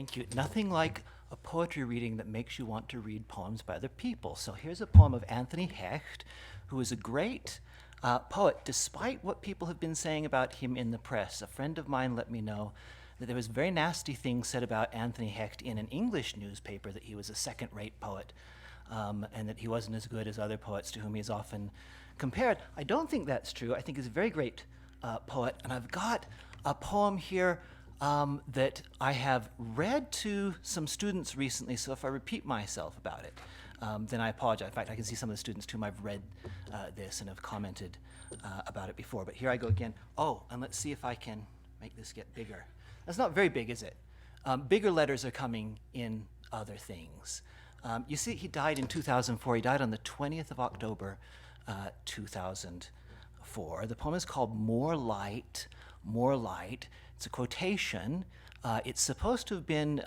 Thank you. Nothing like a poetry reading that makes you want to read poems by other people. So here's a poem of Anthony Hecht, who is a great poet, despite what people have been saying about him in the press. A friend of mine let me know that there was very nasty things said about Anthony Hecht in an English newspaper, that he was a second-rate poet, and that he wasn't as good as other poets to whom he is often compared. I don't think that's true. I think he's a very great poet, and I've got a poem here that I have read to some students recently, so if I repeat myself about it, then I apologize. In fact, I can see some of the students to whom I've read this and have commented about it before. But here I go again. Oh, and let's see if I can make this get bigger. That's not very big, is it? Bigger letters are coming in other things. You see, he died in 2004. He died on the 20th of October, 2004. The poem is called More Light, More Light. It's a quotation. It's supposed to have been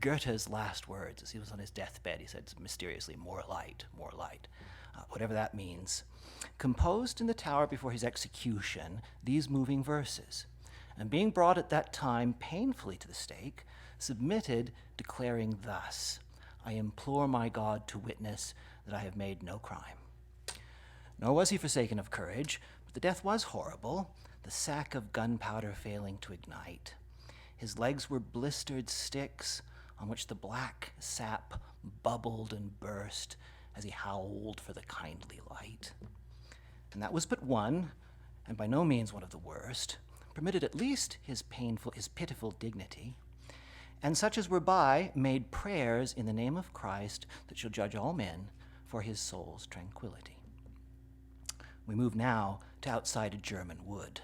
Goethe's last words. As he was on his deathbed, he said mysteriously, more light, whatever that means. Composed in the tower before his execution, these moving verses, and being brought at that time painfully to the stake, submitted, declaring thus, I implore my God to witness that I have made no crime. Nor was he forsaken of courage, but the death was horrible, the sack of gunpowder failing to ignite. His legs were blistered sticks on which the black sap bubbled and burst as he howled for the kindly light. And that was but one, and by no means one of the worst, permitted at least his pitiful dignity, and such as were by made prayers in the name of Christ that shall judge all men for his soul's tranquility. We move now to outside a German wood.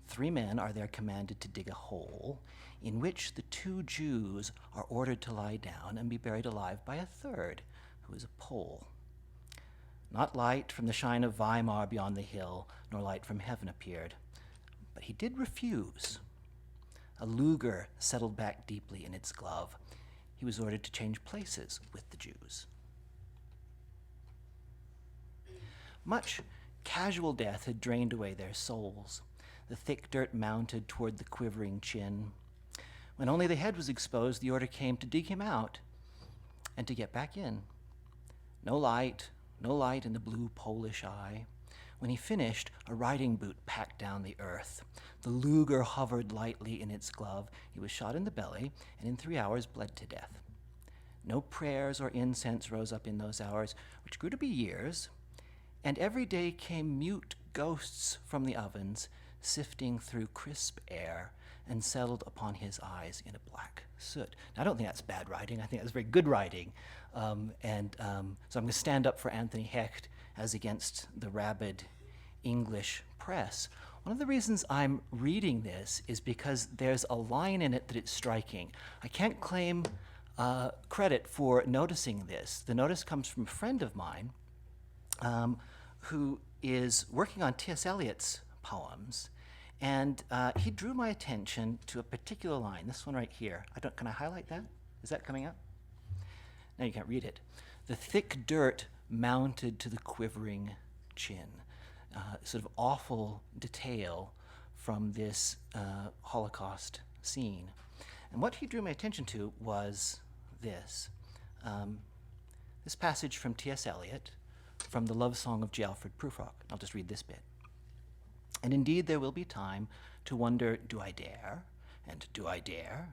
3 men are there commanded to dig a hole in which the 2 Jews are ordered to lie down and be buried alive by a third, who is a Pole. Not light from the shine of Weimar beyond the hill, nor light from heaven appeared, but he did refuse. A Luger settled back deeply in its glove. He was ordered to change places with the Jews. Much casual death had drained away their souls. The thick dirt mounted toward the quivering chin. When only the head was exposed, the order came to dig him out and to get back in. No light in the blue Polish eye. When he finished, a riding boot packed down the earth. The Luger hovered lightly in its glove. He was shot in the belly, and in 3 hours bled to death. No prayers or incense rose up in those hours, which grew to be years, and every day came mute ghosts from the ovens, sifting through crisp air, and settled upon his eyes in a black soot. Now, I don't think that's bad writing. I think that's very good writing. So I'm going to stand up for Anthony Hecht as against the rabid English press. One of the reasons I'm reading this is because there's a line in it that it's striking. I can't claim credit for noticing this. The notice comes from a friend of mine who is working on T.S. Eliot's poems, and he drew my attention to a particular line, this one right here. Can I highlight that? Is that coming up? No, you can't read it. The thick dirt mounted to the quivering chin. Sort of awful detail from this Holocaust scene. And what he drew my attention to was this. This passage from T.S. Eliot, from the love song of J. Alfred Prufrock. I'll just read this bit. And indeed there will be time to wonder, do I dare? And do I dare?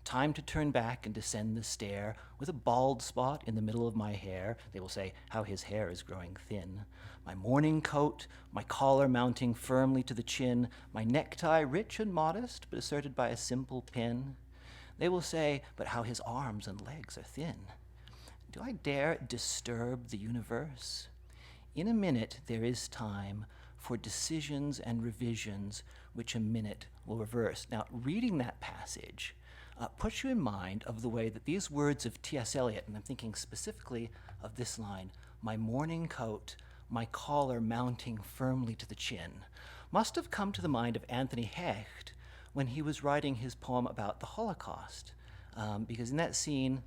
Time to turn back and descend the stair with a bald spot in the middle of my hair. They will say, how his hair is growing thin. My morning coat, my collar mounting firmly to the chin, my necktie rich and modest, but asserted by a simple pin. They will say, but how his arms and legs are thin. Do I dare disturb the universe? In a minute there is time for decisions and revisions which a minute will reverse. Now, reading that passage puts you in mind of the way that these words of T.S. Eliot, and I'm thinking specifically of this line, my morning coat, my collar mounting firmly to the chin, must have come to the mind of Anthony Hecht when he was writing his poem about the Holocaust. Because in that scene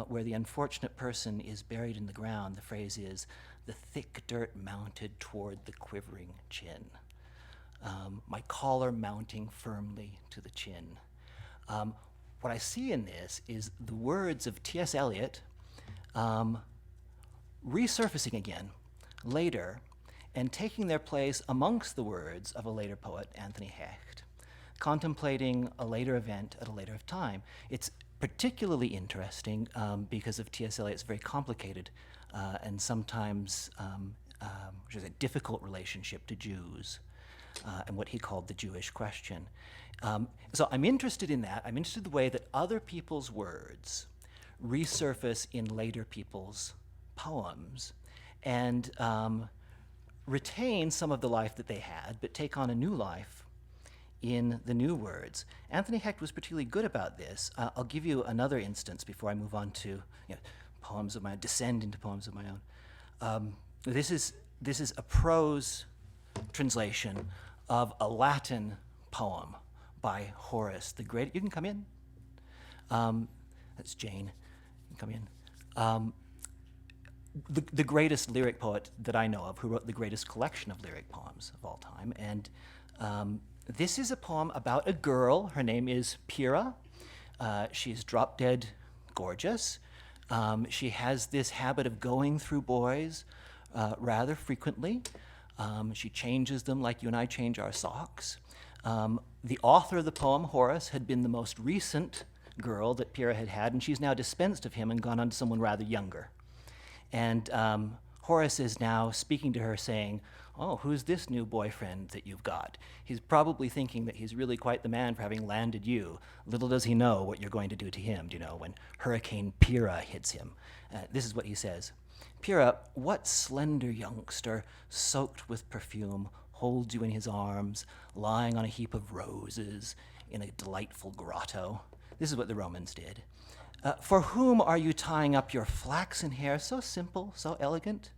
where the unfortunate person is buried in the ground, the phrase is, the thick dirt mounted toward the quivering chin. My collar mounting firmly to the chin. what I see in this is the words of T.S. Eliot resurfacing again later and taking their place amongst the words of a later poet, Anthony Hecht, contemplating a later event at a later time. It's particularly interesting because of T.S. Eliot's very complicated and sometimes which is a difficult relationship to Jews and what he called the Jewish question. So I'm interested in that. I'm interested in the way that other people's words resurface in later people's poems and retain some of the life that they had, but take on a new life in the new words. Anthony Hecht was particularly good about this. I'll give you another instance before I move on to poems of my own, descend into poems of my own. This is a prose translation of a Latin poem by Horace the Great. You can come in. That's Jane. You can come in. The greatest lyric poet that I know of, who wrote the greatest collection of lyric poems of all time. And this is a poem about a girl. Her name is Pyrrha. She's drop dead gorgeous. She has this habit of going through boys rather frequently. She changes them like you and I change our socks. The author of the poem, Horace, had been the most recent girl that Pyrrha had had, and she's now dispensed of him and gone on to someone rather younger. And Horace is now speaking to her saying, "Oh, who's this new boyfriend that you've got?" He's probably thinking that he's really quite the man for having landed you. Little does he know what you're going to do to him, when Hurricane Pyrrha hits him. This is what he says. "Pyrrha, what slender youngster, soaked with perfume, holds you in his arms, lying on a heap of roses in a delightful grotto?" This is what the Romans did. "For whom are you tying up your flaxen hair, so simple, so elegant?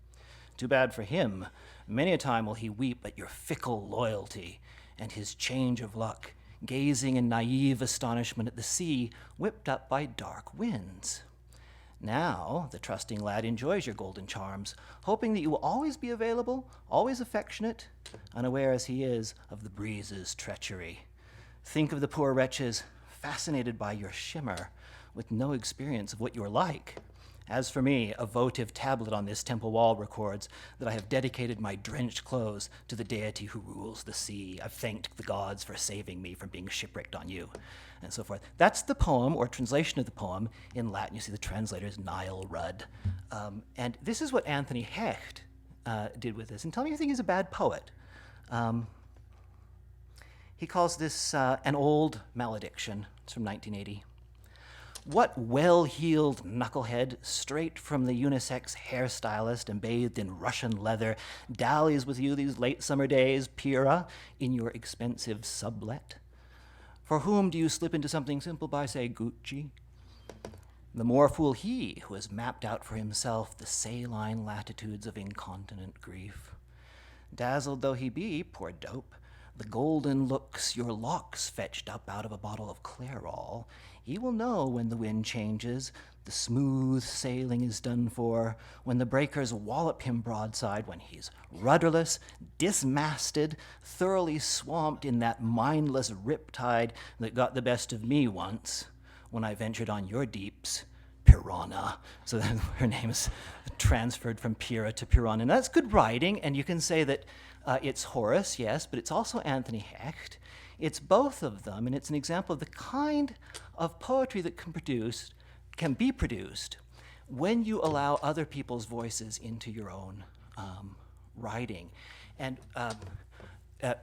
Too bad for him. Many a time will he weep at your fickle loyalty and his change of luck, gazing in naive astonishment at the sea whipped up by dark winds. Now the trusting lad enjoys your golden charms, hoping that you will always be available, always affectionate, unaware as he is of the breeze's treachery. Think of the poor wretches, fascinated by your shimmer, with no experience of what you're like. As for me, a votive tablet on this temple wall records that I have dedicated my drenched clothes to the deity who rules the sea. I've thanked the gods for saving me from being shipwrecked on you," and so forth. That's the poem, or translation of the poem. In Latin, you see the translator is Niall Rudd. And this is what Anthony Hecht did with this. And tell me if you think he's a bad poet. He calls this an old malediction. It's from 1980. "What well-heeled knucklehead, straight from the unisex hairstylist and bathed in Russian leather, dallies with you these late summer days, Pyrrha, in your expensive sublet? For whom do you slip into something simple by, say, Gucci? The more fool he who has mapped out for himself the saline latitudes of incontinent grief. Dazzled though he be, poor dope, the golden looks your locks fetched up out of a bottle of Clairol, he will know when the wind changes, the smooth sailing is done for, when the breakers wallop him broadside, when he's rudderless, dismasted, thoroughly swamped in that mindless riptide that got the best of me once, when I ventured on your deeps, Piranha." So then her name is transferred from Pyrrha to Piranha. And that's good writing, and you can say that it's Horace, yes, but it's also Anthony Hecht. It's both of them, and it's an example of the kind of poetry that can be produced when you allow other people's voices into your own writing. And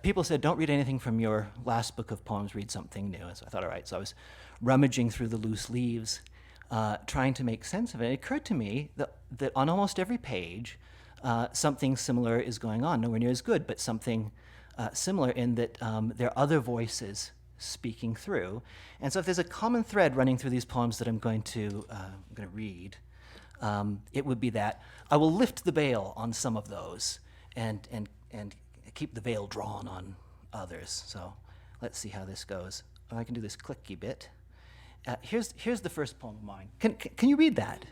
people said, don't read anything from your last book of poems, read something new. And so I thought, all right. So I was rummaging through the loose leaves, trying to make sense of it. It occurred to me that on almost every page, something similar is going on. Nowhere near as good, but something similar in that there are other voices speaking through. And so if there's a common thread running through these poems that I'm going to read, it would be that I will lift the veil on some of those and keep the veil drawn on others. So let's see how this goes. Oh, I can do this clicky bit. Here's the first poem of mine. Can you read that?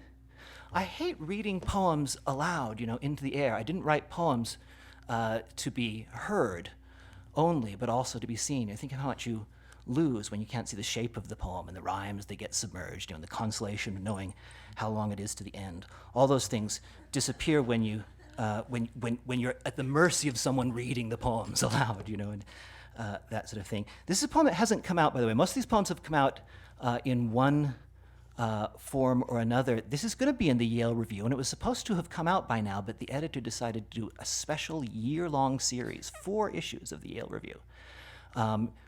I hate reading poems aloud, into the air. I didn't write poems to be heard only, but also to be seen. I think of how much you lose when you can't see the shape of the poem, and the rhymes, they get submerged, and the consolation of knowing how long it is to the end. All those things disappear when you're at the mercy of someone reading the poems aloud, and that sort of thing. This is a poem that hasn't come out, by the way. Most of these poems have come out in one form or another. This is going to be in the Yale Review, and it was supposed to have come out by now, but the editor decided to do a special year-long series, 4 issues of the Yale Review,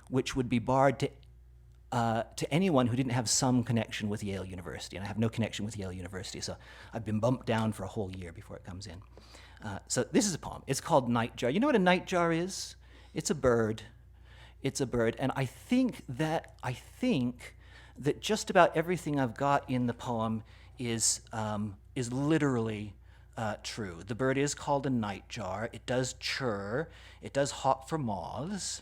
which would be barred to anyone who didn't have some connection with Yale University. And I have no connection with Yale University, so I've been bumped down for a whole year before it comes in. So this is a poem. It's called Nightjar. You know what a nightjar is? It's a bird. It's a bird. And I think that just about everything I've got in the poem is literally true. The bird is called a nightjar. It does chirr. It does hawk for moths.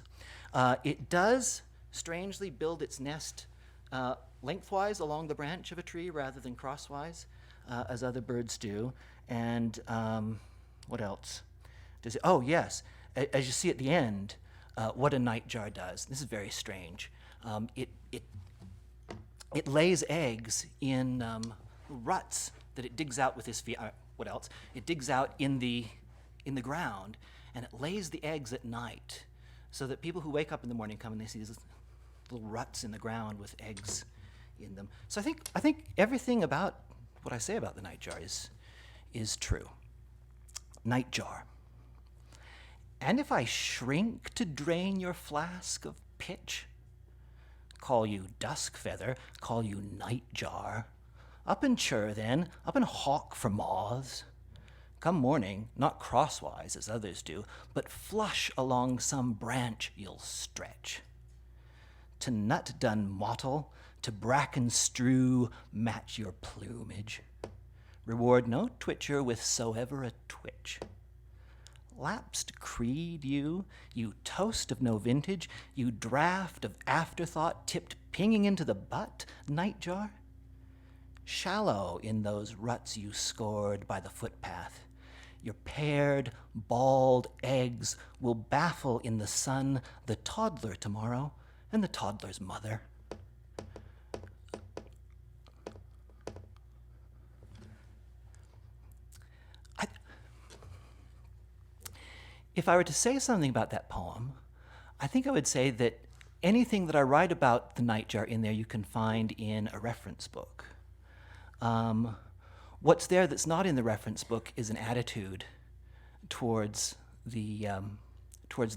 It does strangely build its nest lengthwise along the branch of a tree rather than crosswise, as other birds do. And what else? Oh, yes. As you see at the end, what a nightjar does. This is very strange. It lays eggs in ruts that it digs out with its feet. What else? It digs out in the ground, and it lays the eggs at night, so that people who wake up in the morning come and they see these little ruts in the ground with eggs in them. So I think everything about what I say about the nightjar is true. Nightjar. And if I shrink to drain your flask of pitch, call you dusk feather, call you nightjar, up and chirr then, up and hawk for moths. Come morning, not crosswise as others do, but flush along some branch you'll stretch. To nut dun mottle, to bracken strew, match your plumage. Reward no twitcher with so ever a twitch. Lapsed creed you toast of no vintage, you draught of afterthought tipped pinging into the butt, nightjar. Shallow in those ruts you scored by the footpath, your paired, bald eggs will baffle in the sun the toddler tomorrow and the toddler's mother. If I were to say something about that poem, I think I would say that anything that I write about the nightjar in there you can find in a reference book. What's there that's not in the reference book is an attitude towards the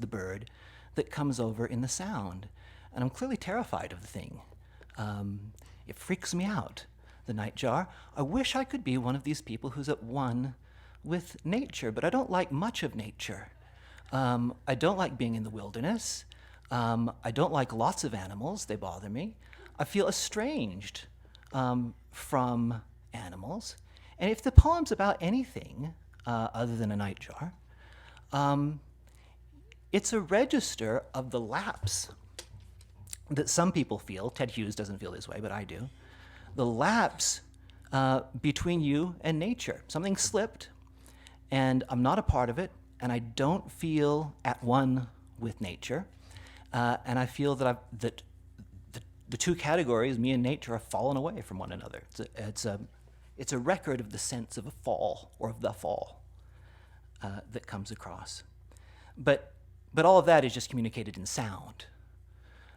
bird that comes over in the sound. And I'm clearly terrified of the thing. It freaks me out, the nightjar. I wish I could be one of these people who's at one with nature, but I don't like much of nature. I don't like being in the wilderness. I don't like lots of animals. They bother me. I feel estranged from animals. And if the poem's about anything other than a nightjar, it's a register of the lapse that some people feel. Ted Hughes doesn't feel this way, but I do. The lapse between you and nature. Something slipped, and I'm not a part of it, and I don't feel at one with nature, and I feel that the two categories, me and nature, have fallen away from one another. It's a record of the sense of a fall, or of the fall, that comes across. But all of that is just communicated in sound.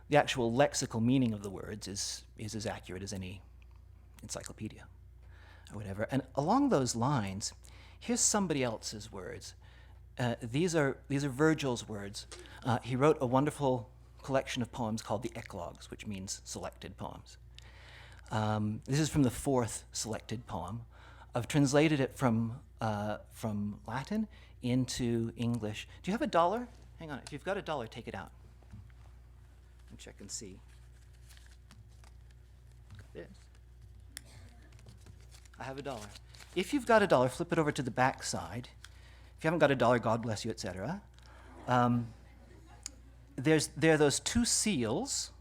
The actual lexical meaning of the words is as accurate as any encyclopedia or whatever. And along those lines, here's somebody else's words. These are Virgil's words. He wrote a wonderful collection of poems called the Eclogues, which means selected poems. This is from the 4th selected poem. I've translated it from Latin into English. Do you have $1? Hang on, if you've got $1, take it out. And check and see. Got this. I have $1. If you've got $1, flip it over to the back side. If you haven't got $1, God bless you, etc. There are those 2 seals,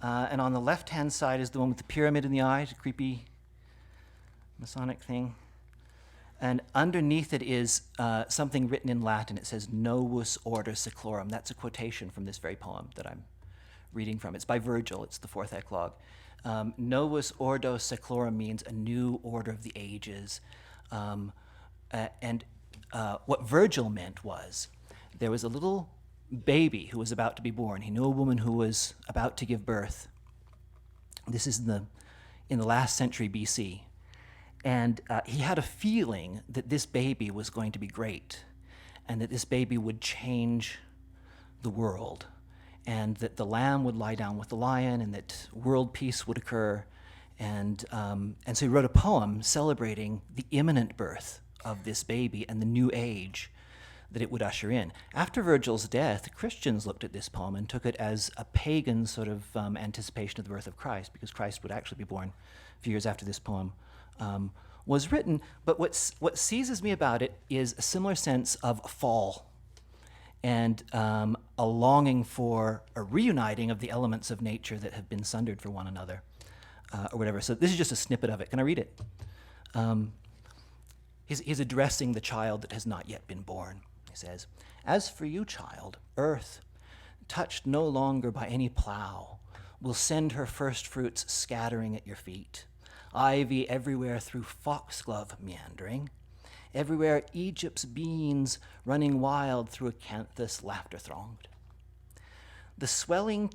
and on the left-hand side is the one with the pyramid in the eye, the creepy Masonic thing. And underneath it is something written in Latin. It says, Novus Order Seclorum. That's a quotation from this very poem that I'm reading from. It's by Virgil. It's the fourth eclogue. Novus ordo seclorum means a new order of the ages. And what Virgil meant was there was a little baby who was about to be born. He knew a woman who was about to give birth. This is in the last century BC. And he had a feeling that this baby was going to be great and that this baby would change the world and that the lamb would lie down with the lion and that world peace would occur. And so he wrote a poem celebrating the imminent birth of this baby and the new age that it would usher in. After Virgil's death, Christians looked at this poem and took it as a pagan sort of anticipation of the birth of Christ, because Christ would actually be born a few years after this poem was written. But what seizes me about it is a similar sense of fall and a longing for a reuniting of the elements of nature that have been sundered for one another, or whatever. So this is just a snippet of it. Can I read it? He's addressing the child that has not yet been born. He says, "As for you, child, earth, touched no longer by any plow, will send her first fruits scattering at your feet. Ivy everywhere through foxglove meandering. Everywhere Egypt's beans running wild through acanthus laughter thronged. Their swelling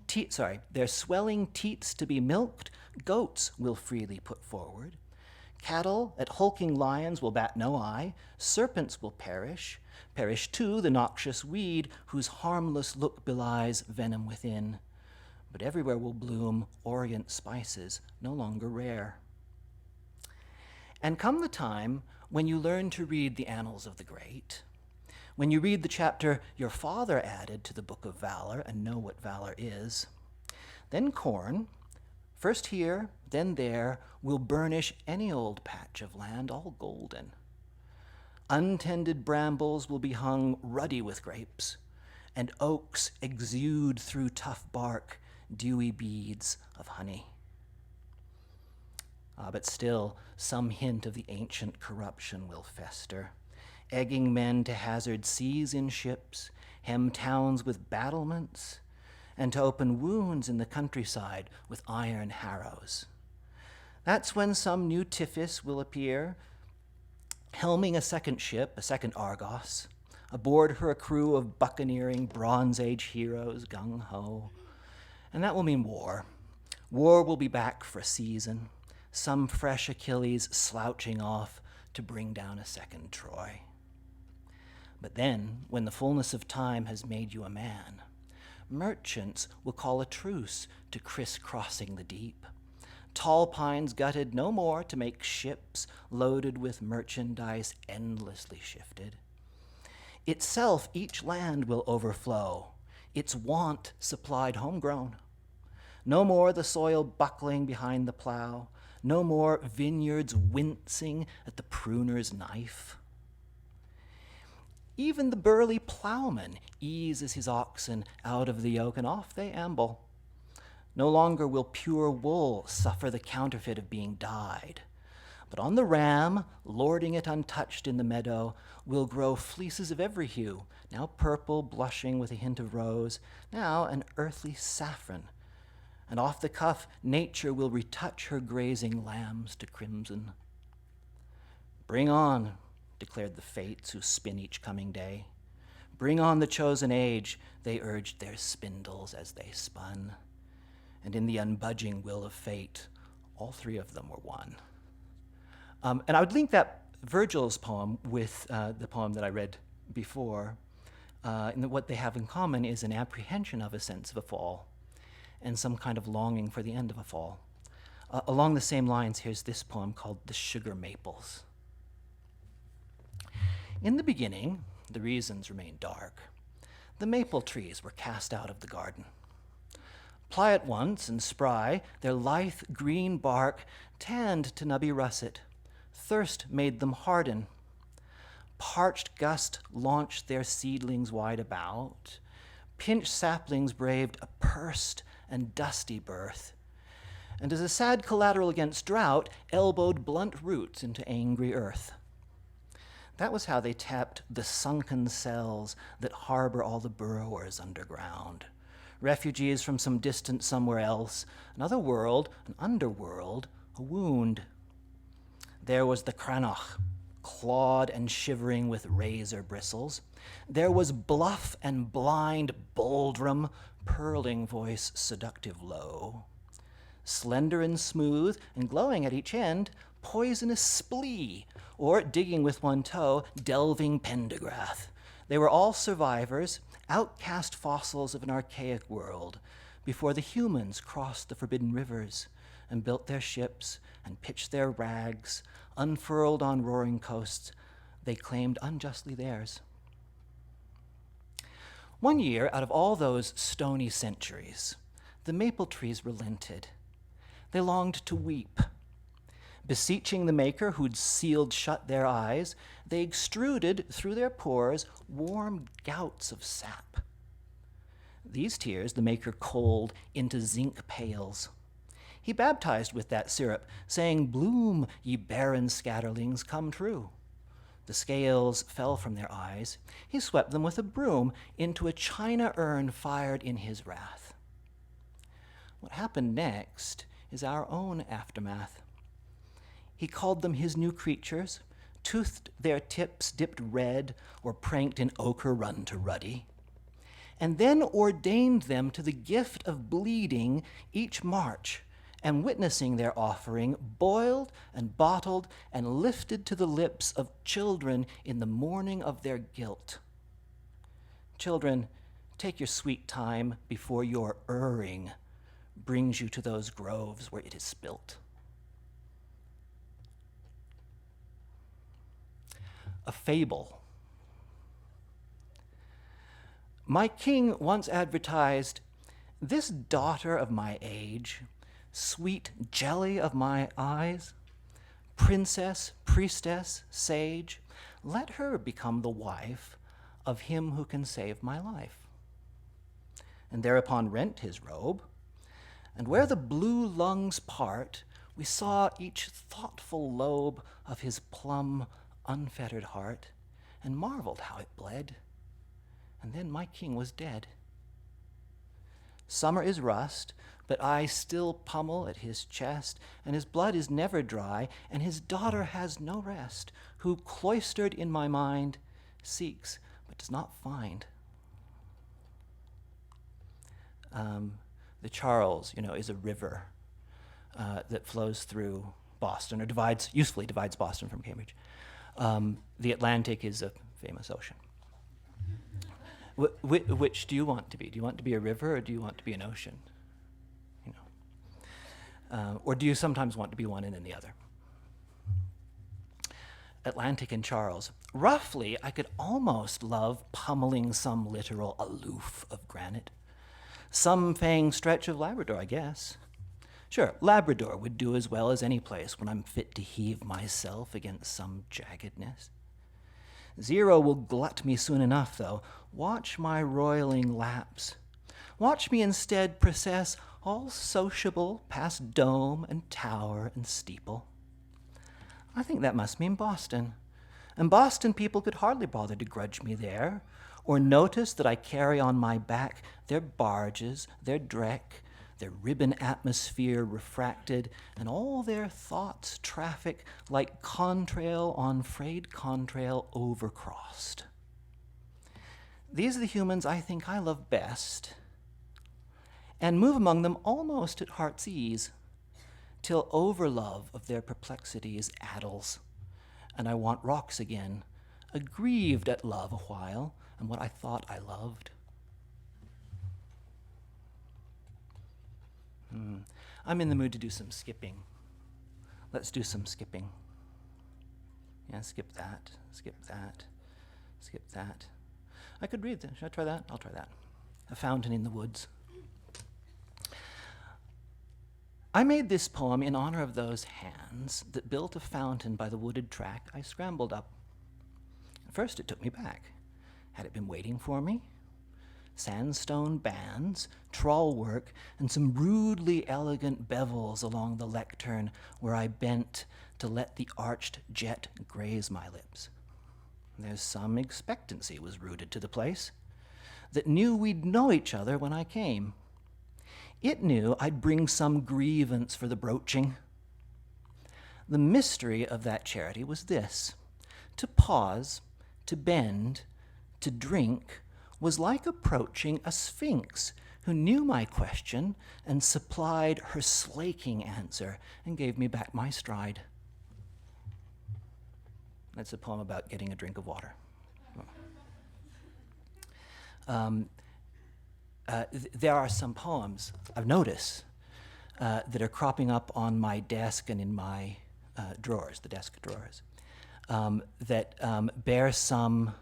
teats to be milked, goats will freely put forward. Cattle at hulking lions will bat no eye, serpents will perish too the noxious weed whose harmless look belies venom within. But everywhere will bloom orient spices, no longer rare. And come the time when you learn to read the annals of the great, when you read the chapter your father added to the book of valor and know what valor is, then corn, first here, then there, will burnish any old patch of land all golden. Untended brambles will be hung ruddy with grapes, and oaks exude through tough bark dewy beads of honey. But still, some hint of the ancient corruption will fester, egging men to hazard seas in ships, hem towns with battlements, and to open wounds in the countryside with iron harrows. That's when some new Tiphys will appear, helming a second ship, a second Argos, aboard her a crew of buccaneering Bronze Age heroes, gung-ho. And that will mean war. War will be back for a season, some fresh Achilles slouching off to bring down a second Troy. But then, when the fullness of time has made you a man, merchants will call a truce to crisscrossing the deep. Tall pines gutted no more to make ships loaded with merchandise endlessly shifted. Itself each land will overflow, its want supplied homegrown. No more the soil buckling behind the plow, no more vineyards wincing at the pruner's knife. Even the burly plowman eases his oxen out of the yoke, and off they amble. No longer will pure wool suffer the counterfeit of being dyed, but on the ram, lording it untouched in the meadow, will grow fleeces of every hue, now purple, blushing with a hint of rose, now an earthly saffron. And off the cuff, nature will retouch her grazing lambs to crimson. Bring on, declared the fates who spin each coming day. Bring on the chosen age, they urged their spindles as they spun. And in the unbudging will of fate, all three of them were one. And I would link that Virgil's poem with the poem that I read before. And what they have in common is an apprehension of a sense of a fall and some kind of longing for the end of a fall. Along the same lines, here's this poem called The Sugar Maples. In the beginning, the reasons remained dark. The maple trees were cast out of the garden. Pliant once and spry, their lithe green bark tanned to nubby russet. Thirst made them harden. Parched gust launched their seedlings wide about. Pinched saplings braved a pursed and dusty birth. And as a sad collateral against drought, elbowed blunt roots into angry earth. That was how they tapped the sunken cells that harbor all the burrowers underground, refugees from some distant somewhere else, another world, an underworld, a wound. There was the Cranach, clawed and shivering with razor bristles. There was bluff and blind Baldrum, purling voice seductive low. Slender and smooth and glowing at each end, poisonous Splee, or digging with one toe, delving Pendergrath. They were all survivors, outcast fossils of an archaic world, before the humans crossed the forbidden rivers and built their ships and pitched their rags, unfurled on roaring coasts they claimed unjustly theirs. One year, out of all those stony centuries, the maple trees relented. They longed to weep. Beseeching the maker who'd sealed shut their eyes, they extruded through their pores warm gouts of sap. These tears the maker cold into zinc pails. He baptized with that syrup, saying, "Bloom, ye barren scatterlings, come true." The scales fell from their eyes. He swept them with a broom into a china urn fired in his wrath. What happened next is our own aftermath. He called them his new creatures, toothed their tips dipped red or pranked in ochre run to ruddy, and then ordained them to the gift of bleeding each March, and witnessing their offering, boiled and bottled and lifted to the lips of children in the morning of their guilt. Children, take your sweet time before your erring brings you to those groves where it is spilt. A fable. My king once advertised, "This daughter of my age, sweet jelly of my eyes, princess, priestess, sage, let her become the wife of him who can save my life." And thereupon rent his robe, and where the blue lungs part, we saw each thoughtful lobe of his plumb, unfettered heart, and marveled how it bled. And then my king was dead. Summer is rust, but I still pummel at his chest, and his blood is never dry, and his daughter has no rest, who, cloistered in my mind, seeks but does not find. The Charles, is a river that flows through Boston, or usefully divides Boston from Cambridge. The Atlantic is a famous ocean. Which do you want to be? Do you want to be a river, or do you want to be an ocean? Or do you sometimes want to be one and then the other? Atlantic and Charles. Roughly, I could almost love pummeling some littoral aloof of granite. Some fang stretch of Labrador, I guess. Sure, Labrador would do as well as any place when I'm fit to heave myself against some jaggedness. Zero will glut me soon enough, though. Watch my roiling lapse. Watch me instead process all sociable past dome and tower and steeple. I think that must mean Boston. And Boston people could hardly bother to grudge me there, or notice that I carry on my back their barges, their dreck, their ribbon atmosphere refracted, and all their thoughts traffic like contrail on frayed contrail overcrossed. These are the humans I think I love best, and move among them almost at heart's ease, till overlove of their perplexities addles, and I want rocks again, aggrieved at love a while, and what I thought I loved. I'm in the mood to do some skipping. Let's do some skipping. Yeah, skip that, skip that, skip that. I could read that. Should I try that? I'll try that. A Fountain in the Woods. I made this poem in honor of those hands that built a fountain by the wooded track I scrambled up. At first it took me back. Had it been waiting for me? Sandstone bands, trawl work, and some rudely elegant bevels along the lectern where I bent to let the arched jet graze my lips. There's some expectancy was rooted to the place. that knew we'd know each other when I came. It knew I'd bring some grievance for the broaching. The mystery of that charity was this: to pause, to bend, to drink was like approaching a sphinx who knew my question and supplied her slaking answer and gave me back my stride. That's a poem about getting a drink of water. There are some poems I've noticed that are cropping up on my desk and in my drawers, the desk drawers, that bear some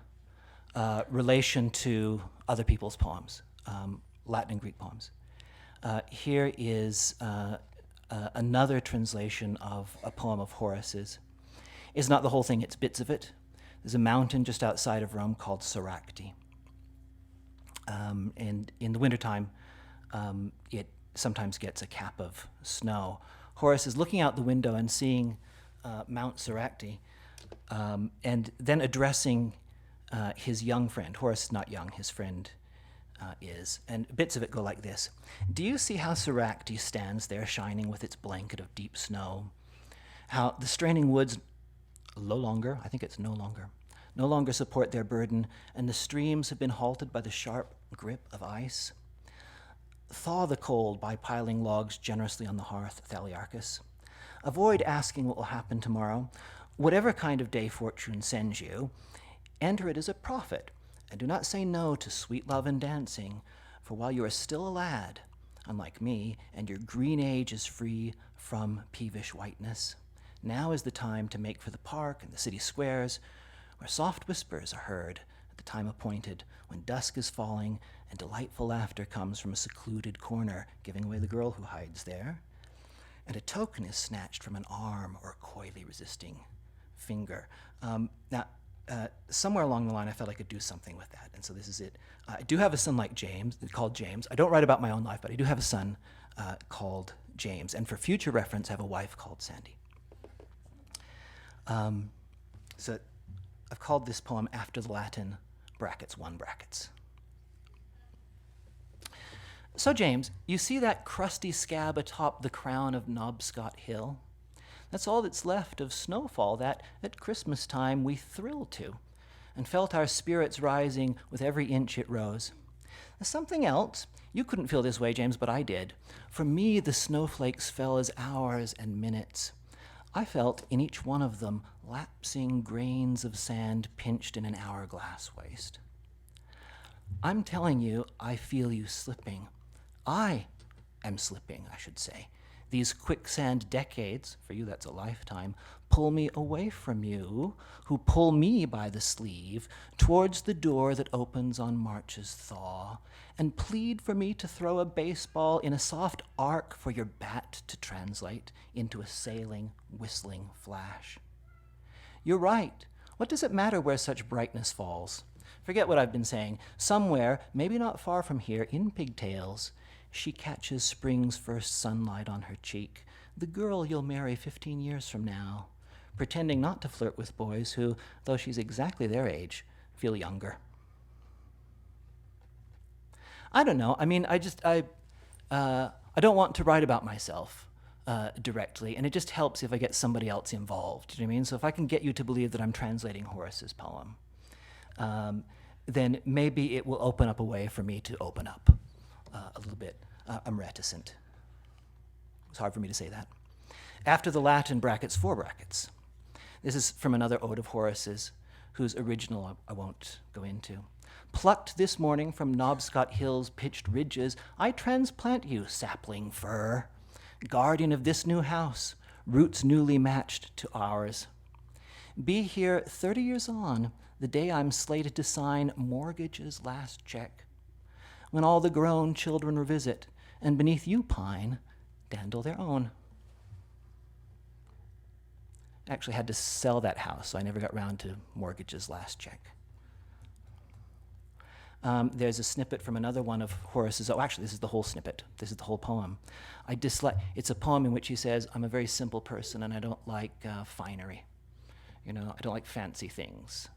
relation to other people's poems, Latin and Greek poems. Here is another translation of a poem of Horace's. It's not the whole thing, it's bits of it. There's a mountain just outside of Rome called Soracte. And in the wintertime, it sometimes gets a cap of snow. Horace is looking out the window and seeing Mount Soracte, and then addressing his young friend. Horace is not young, his friend is. And bits of it go like this. Do you see how Soracte stands there shining with its blanket of deep snow? How the straining woods no longer support their burden, and the streams have been halted by the sharp grip of ice? Thaw the cold by piling logs generously on the hearth, Thaliarchus. Avoid asking what will happen tomorrow. Whatever kind of day fortune sends you, enter it as a prophet, and do not say no to sweet love and dancing, for while you are still a lad, unlike me, and your green age is free from peevish whiteness, now is the time to make for the park and the city squares, where soft whispers are heard at the time appointed, when dusk is falling and delightful laughter comes from a secluded corner, giving away the girl who hides there, and a token is snatched from an arm or a coyly resisting finger. Somewhere along the line, I felt I could do something with that, and so this is it. I do have a son called James. I don't write about my own life, but I do have a son called James, and for future reference, I have a wife called Sandy. So I've called this poem after the Latin (1). So James, you see that crusty scab atop the crown of Knobscot Hill? That's all that's left of snowfall that at Christmas time we thrilled to and felt our spirits rising with every inch it rose. There's something else. You couldn't feel this way, James, but I did. For me, the snowflakes fell as hours and minutes. I felt in each one of them lapsing grains of sand pinched in an hourglass waist. I'm telling you, I feel you slipping. I am slipping, I should say. These quicksand decades, for you that's a lifetime, pull me away from you, who pull me by the sleeve, towards the door that opens on March's thaw, and plead for me to throw a baseball in a soft arc for your bat to translate into a sailing, whistling flash. You're right. What does it matter where such brightness falls? Forget what I've been saying. Somewhere, maybe not far from here, in pigtails, she catches spring's first sunlight on her cheek, the girl you'll marry 15 years from now, pretending not to flirt with boys who, though she's exactly their age, feel younger. I don't know. I mean, I don't want to write about myself directly, and it just helps if I get somebody else involved. Do you know what I mean? So if I can get you to believe that I'm translating Horace's poem, then maybe it will open up a way for me to open up a little bit. I'm reticent. It's hard for me to say that. After the Latin (4 brackets). This is from another ode of Horace's, whose original I won't go into. Plucked this morning from Knobscot Hill's pitched ridges, I transplant you, sapling fir, guardian of this new house, roots newly matched to ours. Be here 30 years on, the day I'm slated to sign mortgage's last check, when all the grown children revisit, and beneath you pine, dandle their own. Actually had to sell that house, so I never got round to mortgage's last check. There's a snippet from another one of Horace's. Oh, actually, this is the whole snippet. This is the whole poem. It's a poem in which he says, I'm a very simple person and I don't like finery. I don't like fancy things.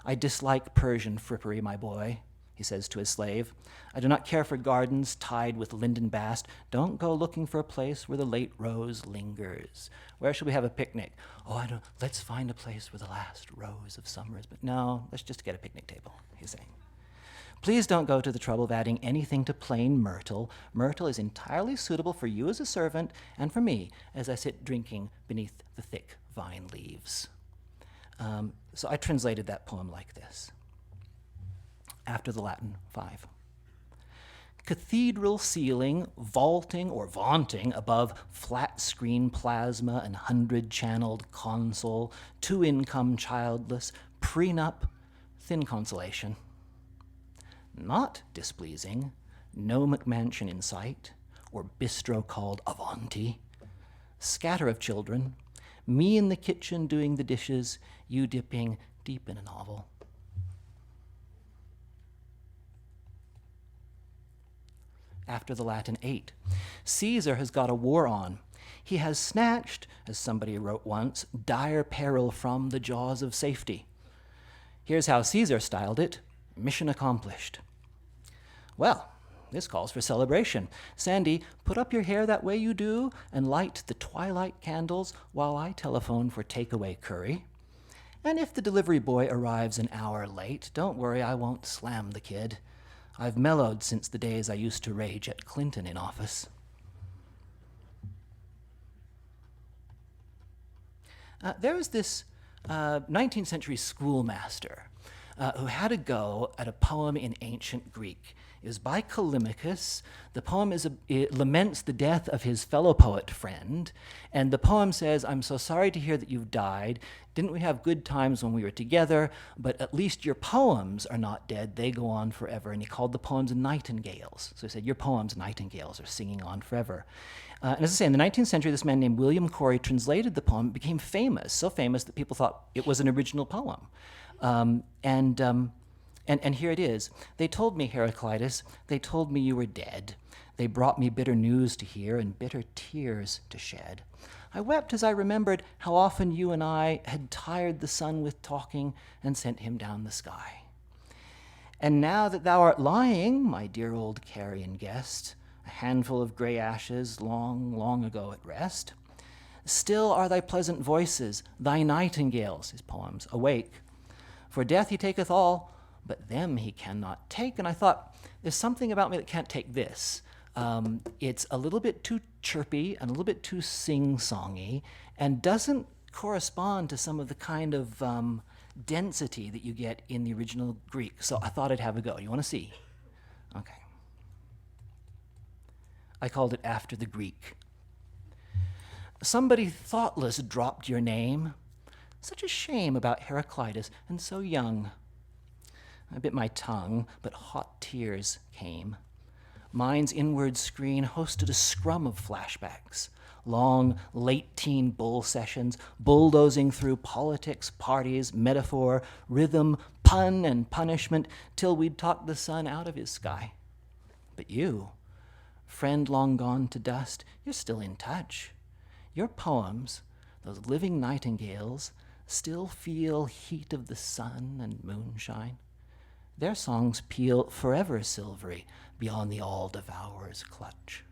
I dislike Persian frippery, my boy. he says to his slave. I do not care for gardens tied with linden bast. Don't go looking for a place where the late rose lingers. Where shall we have a picnic? Oh, I don't. Let's find a place where the last rose of summer is. But no, let's just get a picnic table, he's saying. Please don't go to the trouble of adding anything to plain myrtle. Myrtle is entirely suitable for you as a servant and for me as I sit drinking beneath the thick vine leaves. So I translated that poem like this. After the Latin 5. Cathedral ceiling, vaulting or vaunting above flat screen plasma and 100-channeled console, two-income childless, prenup, thin consolation. Not displeasing, no McMansion in sight, or bistro called Avanti. Scatter of children, me in the kitchen doing the dishes, you dipping deep in a novel. After the Latin 8. Caesar has got a war on. He has snatched, as somebody wrote once, dire peril from the jaws of safety. Here's how Caesar styled it: mission accomplished. Well, this calls for celebration. Sandy, put up your hair that way you do and light the twilight candles while I telephone for takeaway curry. And if the delivery boy arrives an hour late, don't worry, I won't slam the kid. I've mellowed since the days I used to rage at Clinton in office. There was this 19th century schoolmaster who had a go at a poem in ancient Greek. It was by Callimachus. The poem it laments the death of his fellow poet friend, and the poem says, I'm so sorry to hear that you've died. Didn't we have good times when we were together? But at least your poems are not dead. They go on forever. And he called the poems nightingales. So he said, your poems, nightingales, are singing on forever. And as I say, in the 19th century, this man named William Corey translated the poem, became famous, so famous that people thought it was an original poem. And here it is. They told me, Heraclitus, they told me you were dead. They brought me bitter news to hear and bitter tears to shed. I wept as I remembered how often you and I had tired the sun with talking and sent him down the sky. And now that thou art lying, my dear old carrion guest, a handful of gray ashes long, long ago at rest, still are thy pleasant voices, thy nightingales, his poems, awake. For death he taketh all, but them he cannot take. And I thought, there's something about me that can't take this. It's a little bit too chirpy and a little bit too sing-songy and doesn't correspond to some of the kind of density that you get in the original Greek. So I thought I'd have a go. You want to see? Okay. I called it After the Greek. Somebody thoughtless dropped your name. Such a shame about Heraclitus, and so young. I bit my tongue, but hot tears came. Mind's inward screen hosted a scrum of flashbacks, long, late-teen bull sessions, bulldozing through politics, parties, metaphor, rhythm, pun, and punishment, till we'd talked the sun out of his sky. But you, friend long gone to dust, you're still in touch. Your poems, those living nightingales, still feel heat of the sun and moonshine. Their songs peal forever silvery beyond the all-devourer's clutch.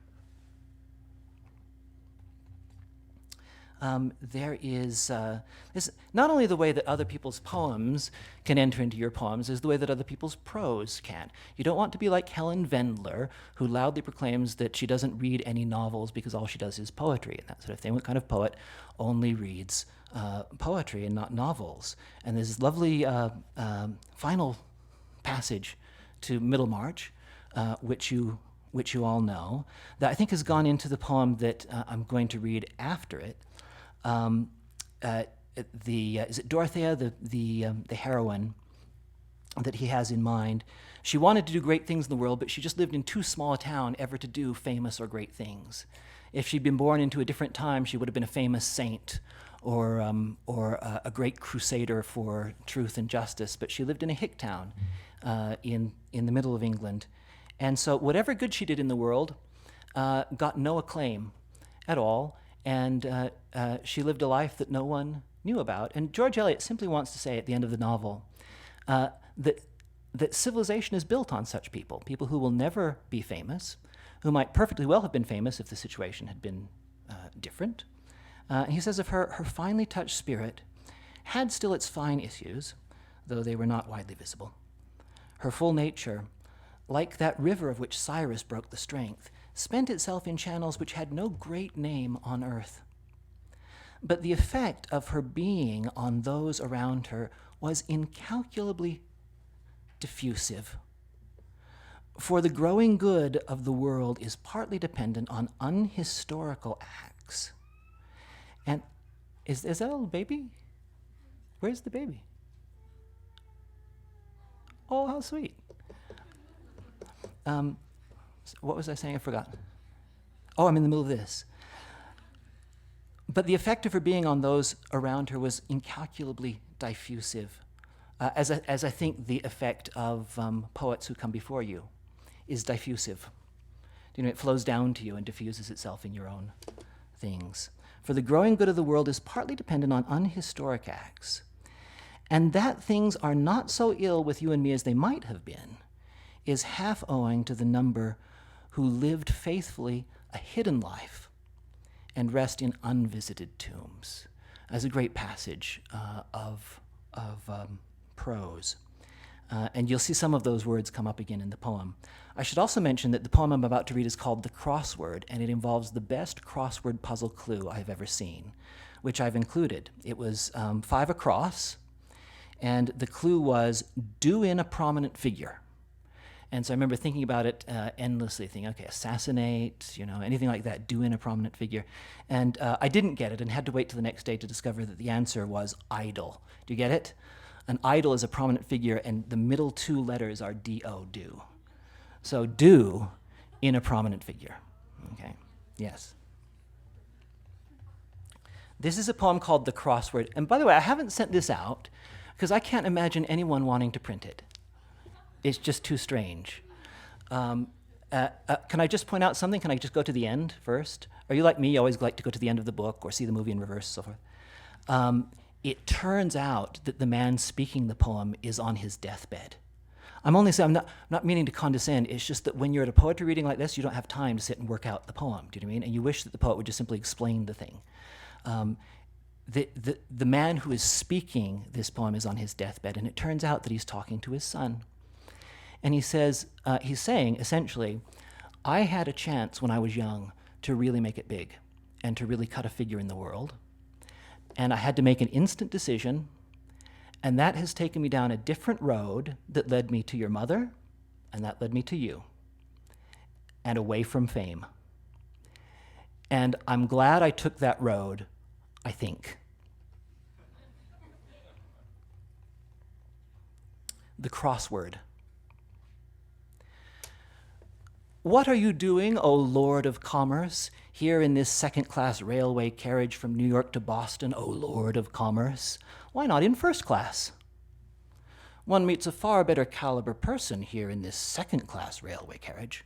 There is not only the way that other people's poems can enter into your poems, is the way that other people's prose can. You don't want to be like Helen Vendler, who loudly proclaims that she doesn't read any novels because all she does is poetry and that sort of thing. What kind of poet only reads poetry and not novels? And there's this lovely final passage to Middlemarch, which you all know, that I think has gone into the poem that I'm going to read after it. Is it Dorothea, the heroine that he has in mind? She wanted to do great things in the world, but she just lived in too small a town ever to do famous or great things. If she'd been born into a different time, she would have been a famous saint or a great crusader for truth and justice. But she lived in a hick town in the middle of England. And so whatever good she did in the world got no acclaim at all. And she lived a life that no one knew about. And George Eliot simply wants to say at the end of the novel that that civilization is built on such people, people who will never be famous, who might perfectly well have been famous if the situation had been different. And he says of her, her finely touched spirit had still its fine issues, though they were not widely visible. Her full nature, like that river of which Cyrus broke the strength, spent itself in channels which had no great name on earth. But the effect of her being on those around her was incalculably diffusive. For the growing good of the world is partly dependent on unhistorical acts. And is that a little baby? Where's the baby? Oh, how sweet. What was I saying? I forgot. Oh, I'm in the middle of this. But the effect of her being on those around her was incalculably diffusive, as I think the effect of poets who come before you is diffusive. You know, it flows down to you and diffuses itself in your own things. For the growing good of the world is partly dependent on unhistoric acts, and that things are not so ill with you and me as they might have been is half owing to the number who lived faithfully a hidden life and rest in unvisited tombs. As a great passage of prose. And you'll see some of those words come up again in the poem. I should also mention that the poem I'm about to read is called The Crossword, and it involves the best crossword puzzle clue I've ever seen, which I've included. It was 5 across, and the clue was, do in a prominent figure. And so I remember thinking about it endlessly, thinking, okay, assassinate, you know, anything like that, do in a prominent figure. And I didn't get it and had to wait till the next day to discover that the answer was idol. Do you get it? An idol is a prominent figure, and the middle 2 letters are D-O, do. So do in a prominent figure. Okay, yes. This is a poem called The Crossword. And by the way, I haven't sent this out because I can't imagine anyone wanting to print it. It's just too strange. Can I just point out something? Can I just go to the end first? Are you like me? You always like to go to the end of the book or see the movie in reverse, so forth. It turns out that the man speaking the poem is on his deathbed. I'm only saying, I'm not meaning to condescend. It's just that when you're at a poetry reading like this, you don't have time to sit and work out the poem. Do you know what I mean? And you wish that the poet would just simply explain the thing. The man who is speaking this poem is on his deathbed, and it turns out that he's talking to his son. And he says, he's saying, essentially, I had a chance when I was young to really make it big and to really cut a figure in the world. And I had to make an instant decision, and that has taken me down a different road that led me to your mother, and that led me to you, and away from fame. And I'm glad I took that road, I think. The Crossword. What are you doing, O Lord of Commerce, here in this second-class railway carriage from New York to Boston, O Lord of Commerce? Why not in first class? One meets a far better caliber person here in this second-class railway carriage,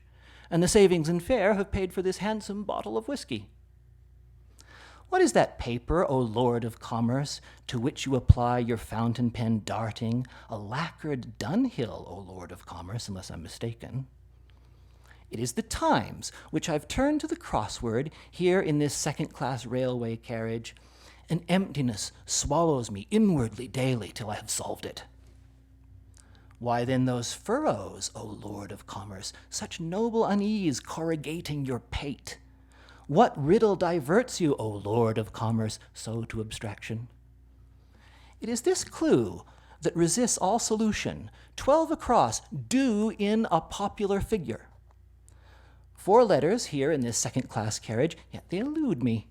and the savings and fare have paid for this handsome bottle of whiskey. What is that paper, O Lord of Commerce, to which you apply your fountain pen darting? A lacquered Dunhill, O Lord of Commerce, unless I'm mistaken. It is the Times, which I've turned to the crossword here in this second-class railway carriage. An emptiness swallows me inwardly daily till I have solved it. Why then those furrows, O Lord of Commerce, such noble unease corrugating your pate? What riddle diverts you, O Lord of Commerce, so to abstraction? It is this clue that resists all solution. 12 across, do in a popular figure. 4 letters here in this second-class carriage, yet they elude me.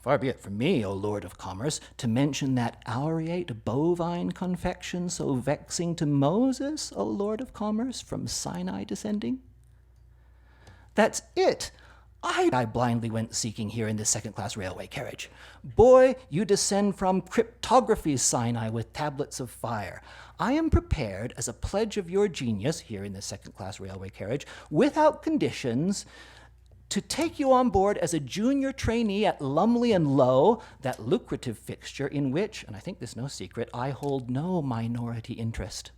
Far be it from me, O Lord of Commerce, to mention that aureate bovine confection so vexing to Moses, O Lord of Commerce, from Sinai descending. That's it. I blindly went seeking here in this second-class railway carriage. Boy, you descend from cryptography's Sinai with tablets of fire. I am prepared as a pledge of your genius here in this second-class railway carriage, without conditions, to take you on board as a junior trainee at Lumley and Lowe, that lucrative fixture in which, and I think this no secret, I hold no minority interest.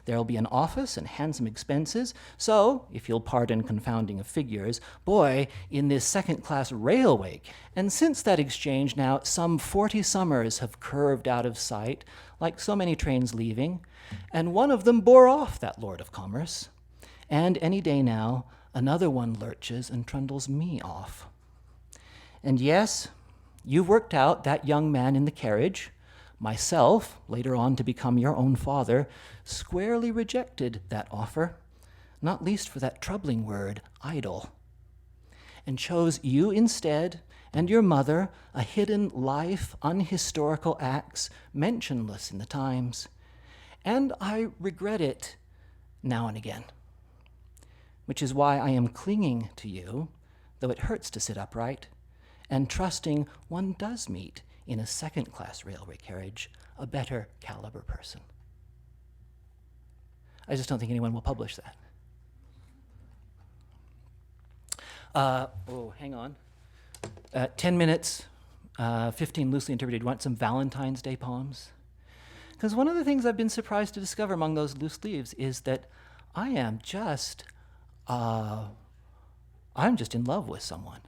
There'll be an office and handsome expenses. So, if you'll pardon confounding of figures, boy, in this second-class railway. And since that exchange now, some 40 summers have curved out of sight, like so many trains leaving, and one of them bore off that Lord of Commerce. And any day now, another one lurches and trundles me off. And yes, you've worked out that young man in the carriage. Myself, later on to become your own father, squarely rejected that offer, not least for that troubling word, idle, and chose you instead, and your mother, a hidden life, unhistorical acts, mentionless in the Times. And I regret it now and again, which is why I am clinging to you, though it hurts to sit upright, and trusting one does meet in a second-class railway carriage a better caliber person. I just don't think anyone will publish that. Hang on. 10 minutes, 15 loosely interpreted. You want some Valentine's Day poems? Because one of the things I've been surprised to discover among those loose leaves is that I am just, I'm just in love with someone.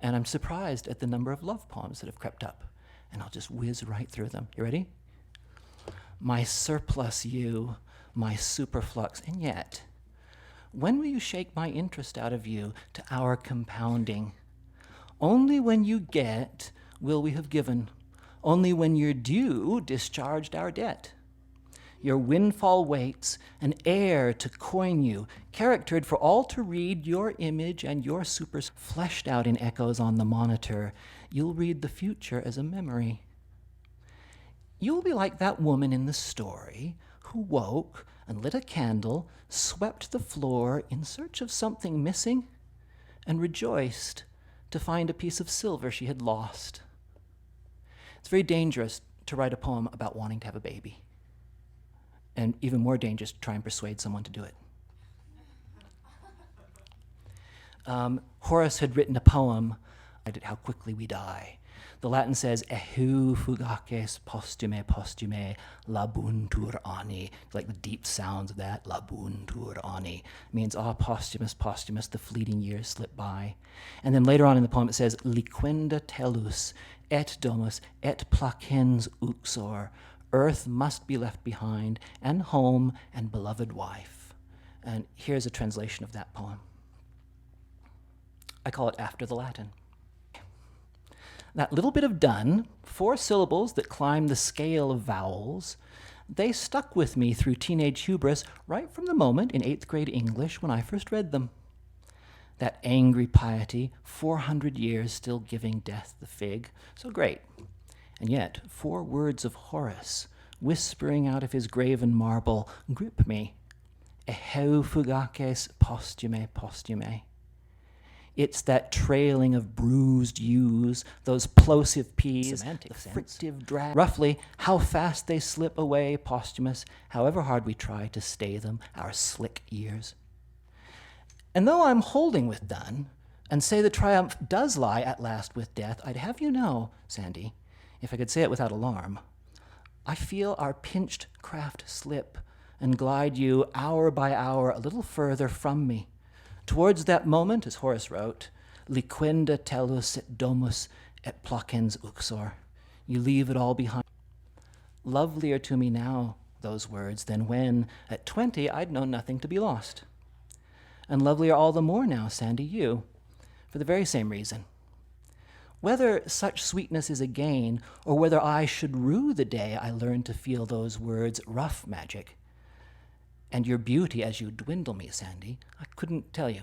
And I'm surprised at the number of love poems that have crept up. And I'll just whiz right through them. You ready? My surplus you, my superflux, and yet, when will you shake my interest out of you to our compounding? Only when you get will we have given. Only when you're due discharged our debt. Your windfall waits, an heir to coin you, charactered for all to read your image and your supers fleshed out in echoes on the monitor. You'll read the future as a memory. You'll be like that woman in the story who woke and lit a candle, swept the floor in search of something missing, and rejoiced to find a piece of silver she had lost. It's very dangerous to write a poem about wanting to have a baby. And even more dangerous to try and persuade someone to do it. Horace had written a poem, How Quickly We Die. The Latin says, Eheu fugaces posthume posthume labuntur ani. Like the deep sounds of that, labuntur ani. It means, posthumous, posthumous, the fleeting years slip by. And then later on in the poem it says, liquenda tellus, et domus, et placens uxor. Earth must be left behind, and home, and beloved wife. And here's a translation of that poem. I call it After the Latin. That little bit of done, 4 syllables that climb the scale of vowels, they stuck with me through teenage hubris right from the moment in 8th grade English when I first read them. That angry piety, 400 years still giving death the fig, so great. And yet, 4 words of Horace, whispering out of his graven marble, grip me. Eheu fugaces posthume posthume. It's that trailing of bruised U's, those plosive P's, the frictive drag. Roughly, how fast they slip away, posthumous, however hard we try to stay them, our slick ears. And though I'm holding with Donne, and say the triumph does lie at last with death, I'd have you know, Sandy, if I could say it without alarm, I feel our pinched craft slip and glide you hour by hour a little further from me, towards that moment, as Horace wrote, liquenda tellus et domus et placens uxor. You leave it all behind. Lovelier to me now, those words, than when, at 20, I'd known nothing to be lost. And lovelier all the more now, Sandy, you, for the very same reason. Whether such sweetness is a gain, or whether I should rue the day I learned to feel those words rough magic, and your beauty as you dwindle me, Sandy, I couldn't tell you.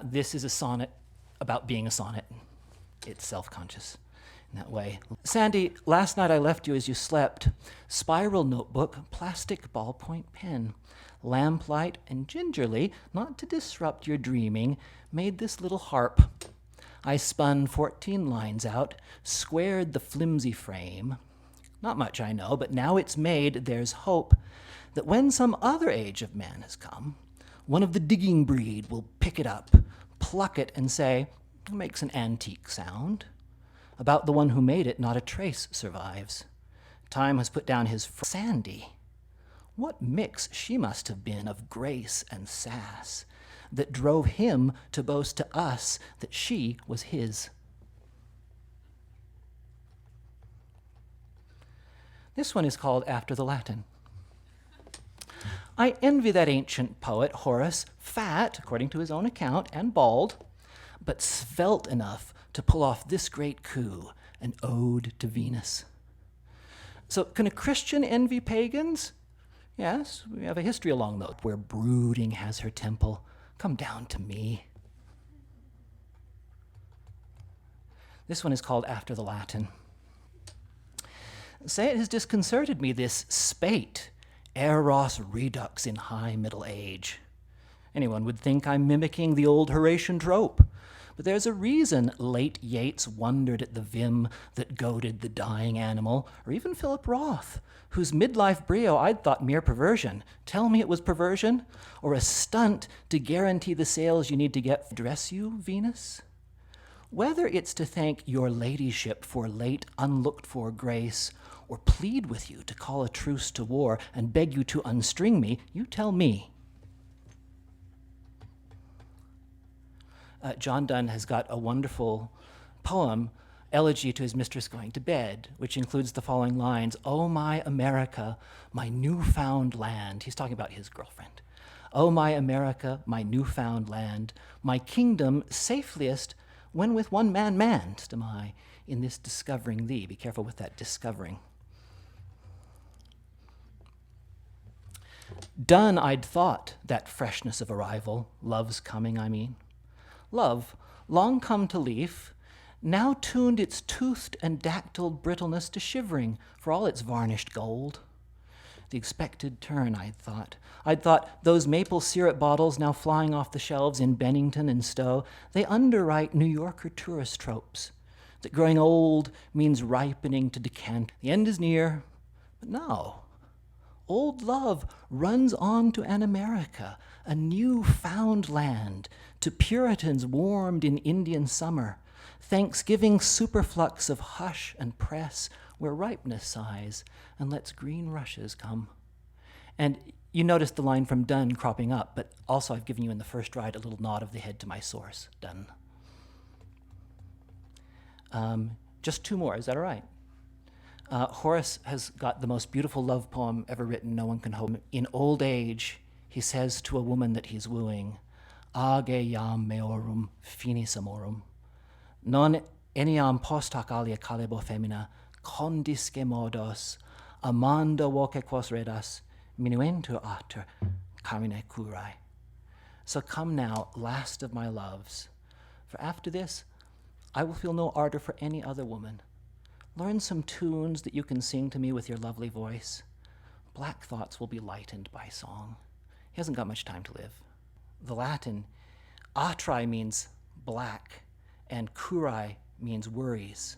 This is a sonnet about being a sonnet. It's self-conscious in that way. Sandy, last night I left you as you slept. Spiral notebook, plastic ballpoint pen, lamplight, and gingerly, not to disrupt your dreaming, made this little harp. I spun 14 lines out, squared the flimsy frame. Not much, I know, but now it's made, there's hope that when some other age of man has come, one of the digging breed will pick it up, pluck it, and say, it makes an antique sound. About the one who made it, not a trace survives. Time has put down his Sandy. What mix she must have been of grace and sass that drove him to boast to us that she was his. This one is called After the Latin. I envy that ancient poet, Horace, fat, according to his own account, and bald, but svelte enough to pull off this great coup, an ode to Venus. So can a Christian envy pagans? Yes, we have a history along those, where brooding has her temple. Come down to me. This one is called After the Latin. Say it has disconcerted me, this spate, eros redux in high middle age. Anyone would think I'm mimicking the old Horatian trope, but there's a reason late Yeats wondered at the vim that goaded the dying animal, or even Philip Roth, whose midlife brio I'd thought mere perversion. Tell me it was perversion, or a stunt to guarantee the sales you need to get dress you, Venus? Whether it's to thank your ladyship for late unlooked-for grace, or plead with you to call a truce to war and beg you to unstring me, you tell me. John Donne has got a wonderful poem, Elegy to His Mistress Going to Bed, which includes the following lines: "Oh, my America, my newfound land." He's talking about his girlfriend. "Oh, my America, my newfound land, my kingdom safeliest when with one man manned am I in this discovering thee." Be careful with that discovering. Done I'd thought that freshness of arrival, love's coming, I mean. Love, long come to leaf, now tuned its toothed and dactyled brittleness to shivering for all its varnished gold. The expected turn, I'd thought those maple syrup bottles now flying off the shelves in Bennington and Stowe, they underwrite New Yorker tourist tropes, that growing old means ripening to decant. The end is near, but no. Old love runs on to an America, a new-found land, to Puritans warmed in Indian summer, Thanksgiving superflux of hush and press, where ripeness sighs and lets green rushes come. And you notice the line from Donne cropping up, but also I've given you in the first ride a little nod of the head to my source, Donne. Just two more, is that all right? Horace has got the most beautiful love poem ever written, No One Can Hold Me. In old age, he says to a woman that he's wooing, "Age jam meorum finis amorum, non eniam post hac alia calebo femina, condisce modos, amanda voce quos redas, minuentur ater, carmine curae." So come now, last of my loves, for after this, I will feel no ardor for any other woman. Learn some tunes that you can sing to me with your lovely voice. Black thoughts will be lightened by song. He hasn't got much time to live. The Latin, atrae means black, and curae means worries,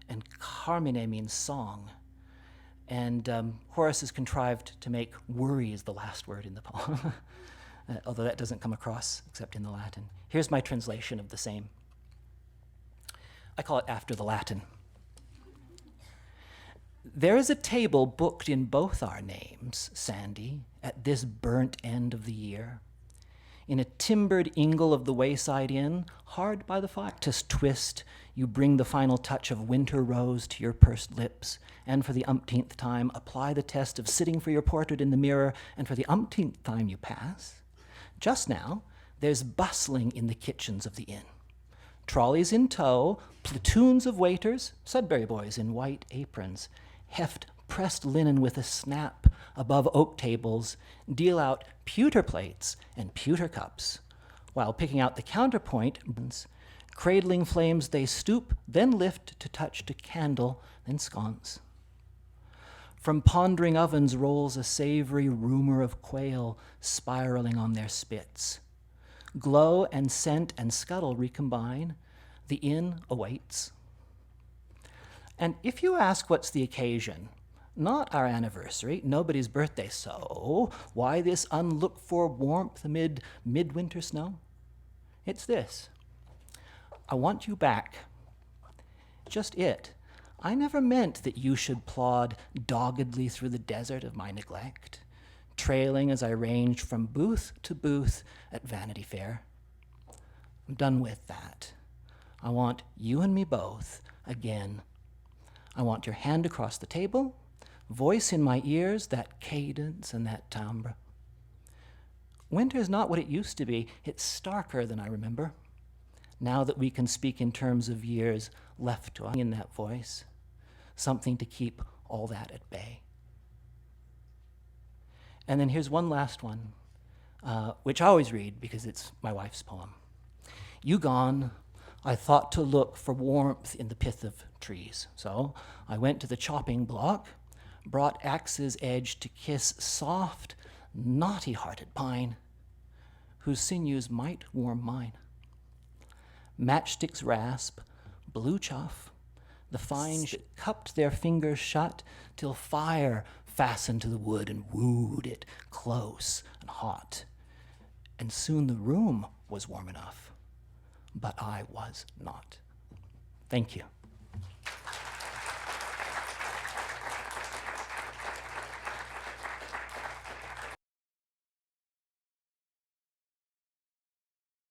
and carmine means song. And Horace has contrived to make worries the last word in the poem, although that doesn't come across except in the Latin. Here's my translation of the same. I call it After the Latin. There is a table booked in both our names, Sandy, at this burnt end of the year. In a timbered ingle of the wayside inn, hard by the fire, to twist, you bring the final touch of winter rose to your pursed lips, and for the umpteenth time apply the test of sitting for your portrait in the mirror, and for the umpteenth time you pass. Just now, there's bustling in the kitchens of the inn. Trolleys in tow, platoons of waiters, Sudbury boys in white aprons, heft pressed linen with a snap above oak tables, deal out pewter plates and pewter cups, while picking out the counterpoint, cradling flames they stoop, then lift to touch to candle, then sconce. From pondering ovens rolls a savory rumor of quail spiraling on their spits. Glow and scent and scuttle recombine, the inn awaits. And if you ask what's the occasion, not our anniversary, nobody's birthday, so why this unlooked-for warmth amid midwinter snow? It's this. I want you back. Just it. I never meant that you should plod doggedly through the desert of my neglect, trailing as I ranged from booth to booth at Vanity Fair. I'm done with that. I want you and me both again. I want your hand across the table, voice in my ears, that cadence and that timbre. Winter's not what it used to be. It's starker than I remember. Now that we can speak in terms of years left to us in that voice, something to keep all that at bay. And then here's one last one, which I always read because it's my wife's poem. You gone, I thought to look for warmth in the pith of trees. So I went to the chopping block, brought axe's edge to kiss soft, naughty-hearted pine, whose sinews might warm mine. Matchsticks rasp, blue chuff, the fine cupped their fingers shut till fire fastened to the wood and wooed it close and hot. And soon the room was warm enough, but I was not. Thank you.